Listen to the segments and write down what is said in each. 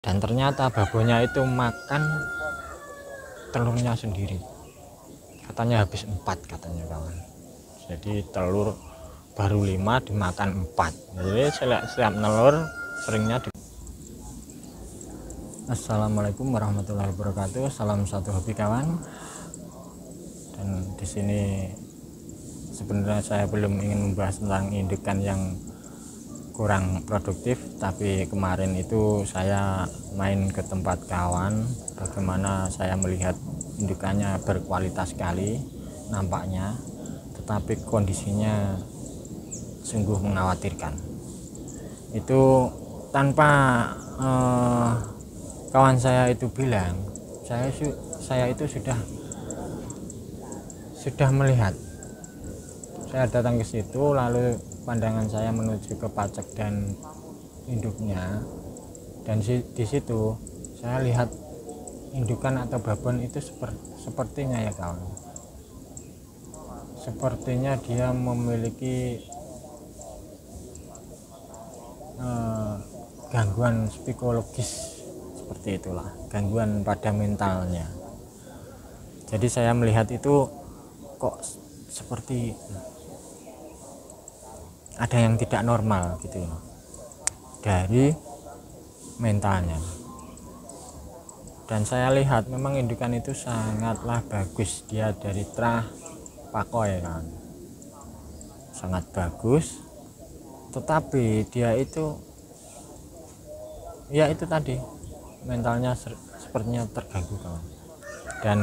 dan ternyata babonya itu makan telurnya sendiri. Katanya habis 4 katanya kawan. Jadi telur baru 5 dimakan 4. Jadi setiap telur seringnya Assalamualaikum warahmatullahi wabarakatuh. Salam satu hobi kawan. Dan di sini sebenarnya saya belum ingin membahas tentang indukan yang kurang produktif, tapi kemarin itu saya main ke tempat kawan, bagaimana saya melihat indukannya berkualitas sekali nampaknya, tetapi kondisinya sungguh mengkhawatirkan. Itu tanpa kawan saya itu bilang, saya itu sudah melihat. Saya datang ke situ, lalu pandangan saya menuju ke pacak dan induknya, dan di situ saya lihat indukan atau babon itu sepertinya ya kawan, sepertinya dia memiliki gangguan psikologis, seperti itulah, gangguan pada mentalnya. Jadi saya melihat itu kok seperti ada yang tidak normal gitu ya dari mentalnya. Dan saya lihat memang indukan itu sangatlah bagus, dia dari trah pakoi kan, sangat bagus, tetapi dia itu ya itu tadi, mentalnya sepertinya terganggu kawan. Dan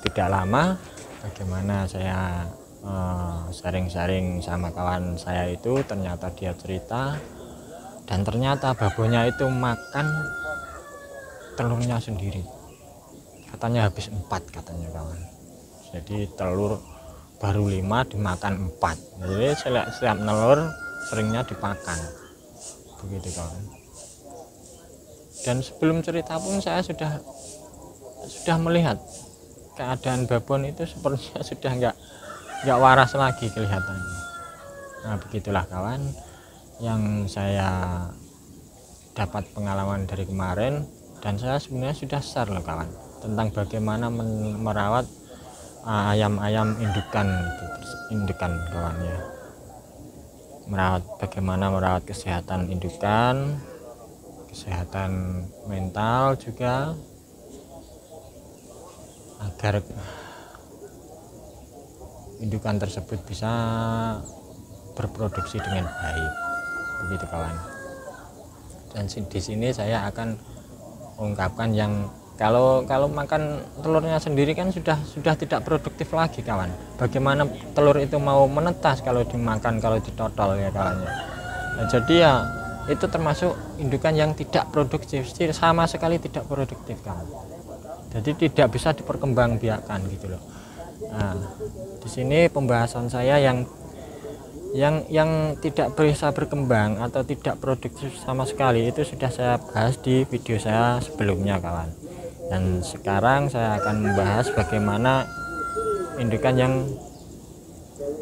tidak lama bagaimana saya sharing-sharing sama kawan saya itu, ternyata dia cerita, dan ternyata babonya itu makan telurnya sendiri. Katanya habis 4 katanya kawan. Jadi telur baru 5 dimakan 4. Jadi setiap telur seringnya dipakan, begitu kawan. Dan sebelum cerita pun saya sudah melihat keadaan babon itu sepertinya sudah enggak waras lagi kelihatannya. Nah, begitulah kawan yang saya dapat pengalaman dari kemarin, dan saya sebenarnya sudah share loh kawan tentang bagaimana merawat ayam-ayam indukan kawan ya. Bagaimana merawat kesehatan indukan, kesehatan mental juga, agar indukan tersebut bisa berproduksi dengan baik, begitu kawan. Dan di sini saya akan mengungkapkan yang kalau makan telurnya sendiri kan sudah tidak produktif lagi kawan. Bagaimana telur itu mau menetas kalau dimakan, kalau ditotol ya kawan ya. Nah, jadi ya itu termasuk indukan yang tidak produktif, sama sekali tidak produktif kawan. Jadi tidak bisa diperkembangbiakan gitu loh. Nah, di sini pembahasan saya yang tidak bisa berkembang atau tidak produktif sama sekali itu sudah saya bahas di video saya sebelumnya kawan. Dan sekarang saya akan membahas bagaimana indukan yang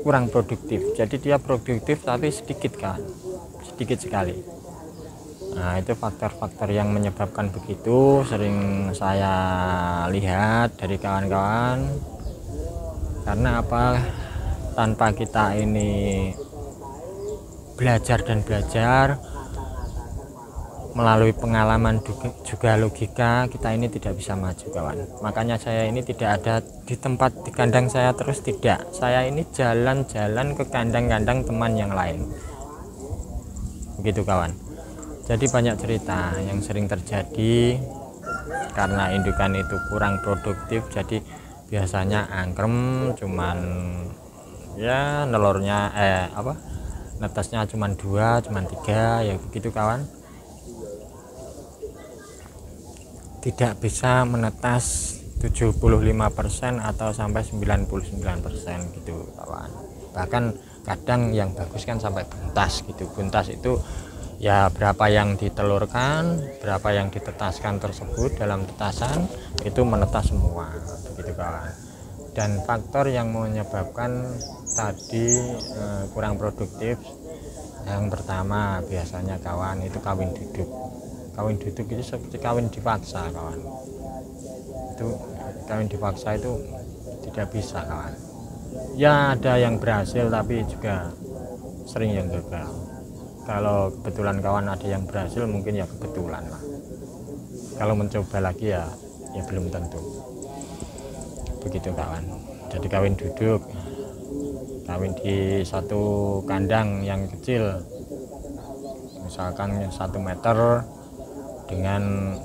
kurang produktif. Jadi dia produktif tapi sedikit kawan, sedikit sekali. Nah, itu faktor-faktor yang menyebabkan begitu sering saya lihat dari kawan-kawan. Karena apa? Tanpa kita ini belajar melalui pengalaman juga logika, kita ini tidak bisa maju kawan. Makanya saya ini tidak ada di kandang saya terus, tidak. Saya ini jalan-jalan ke kandang-kandang teman yang lain, begitu kawan. Jadi banyak cerita yang sering terjadi karena indukan itu kurang produktif. Jadi biasanya angkrem cuman ya nelurnya netasnya cuman 2 cuman 3 ya begitu kawan. Tidak bisa menetas 75% atau sampai 99% gitu kawan. Bahkan kadang yang bagus kan sampai buntas gitu. Buntas itu ya berapa yang ditelurkan, berapa yang ditetaskan tersebut dalam tetasan itu menetas semua, begitu kawan. Dan faktor yang menyebabkan tadi kurang produktif, yang pertama biasanya kawan itu kawin duduk. kawin duduk itu seperti kawin dipaksa kawan. Itu kawin dipaksa itu tidak bisa kawan. Ya ada yang berhasil tapi juga sering yang gagal. Kalau kebetulan kawan ada yang berhasil mungkin ya kebetulan lah. Kalau mencoba lagi ya belum tentu. Begitu kawan. Jadi kawin duduk, kawin di satu kandang yang kecil, misalkan 1 meter dengan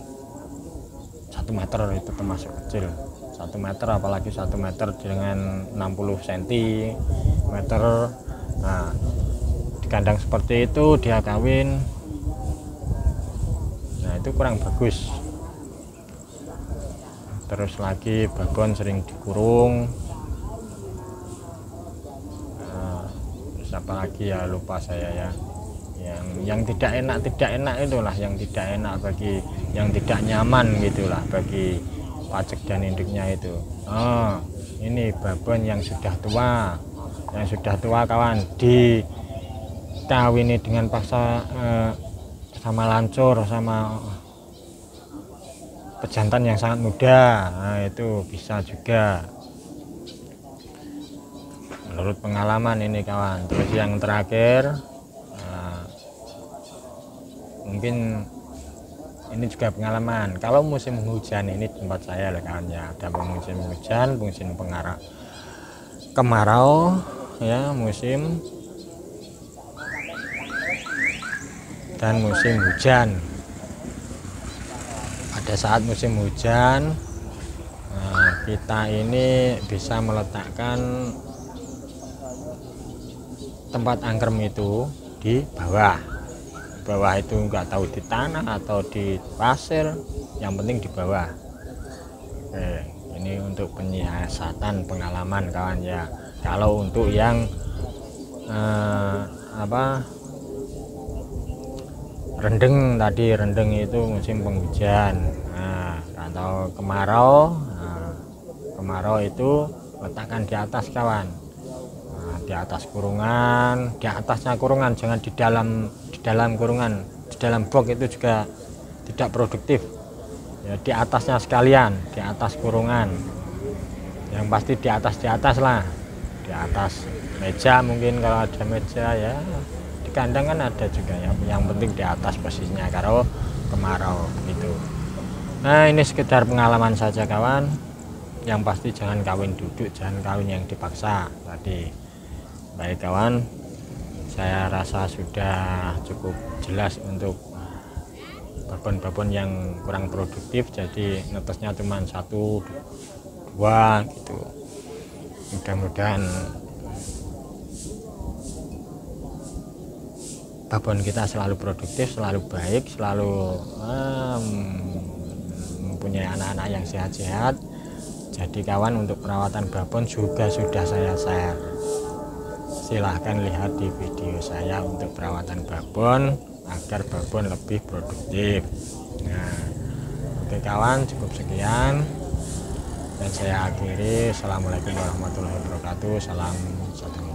1 meter itu termasuk kecil. 1 meter apalagi 1 meter dengan 60 cm. Nah, di kandang seperti itu dia kawin. Nah, itu kurang bagus. Terus lagi babon sering dikurung. Nah, terus apa lagi ya lupa saya ya. Yang tidak enak itulah yang tidak enak bagi yang tidak nyaman gitulah bagi pacek dan induknya itu. Ini babon yang sudah tua kawan, dikawini dengan paksa sama lancur sama pejantan yang sangat muda. Nah, itu bisa juga menurut pengalaman ini kawan. Terus yang terakhir mungkin ini juga pengalaman, kalau musim hujan ini tempat saya lah kawan ya, ada musim hujan, musim kemarau ya, musim dan musim hujan. Pada saat musim hujan kita ini bisa meletakkan tempat angkrem itu di bawah itu enggak tahu di tanah atau di pasir, yang penting di bawah. Ini untuk penyiasatan pengalaman kawan ya. Kalau untuk yang rendeng tadi, rendeng itu musim penghujan. Atau kemarau itu letakkan di atas kawan. Di atas kurungan, di atasnya kurungan, jangan di dalam kurungan. Di dalam box itu juga tidak produktif ya, di atasnya sekalian, di atas kurungan, yang pasti di atas lah, di atas meja mungkin kalau ada meja ya, di kandang kan ada juga ya, yang penting di atas posisinya kalau kemarau gitu. Nah, ini sekedar pengalaman saja kawan, yang pasti jangan kawin duduk, jangan kawin yang dipaksa tadi. Baik kawan, saya rasa sudah cukup jelas untuk babon-babon yang kurang produktif, jadi netesnya cuma 1, 2 gitu. Mudah-mudahan babon kita selalu produktif, selalu baik, selalu mempunyai anak-anak yang sehat-sehat. Jadi kawan, untuk perawatan babon juga sudah saya share. Silahkan lihat di video saya untuk perawatan babon agar babon lebih produktif. Nah, oke kawan, cukup sekian dan saya akhiri. Assalamualaikum warahmatullahi wabarakatuh. Salam satu.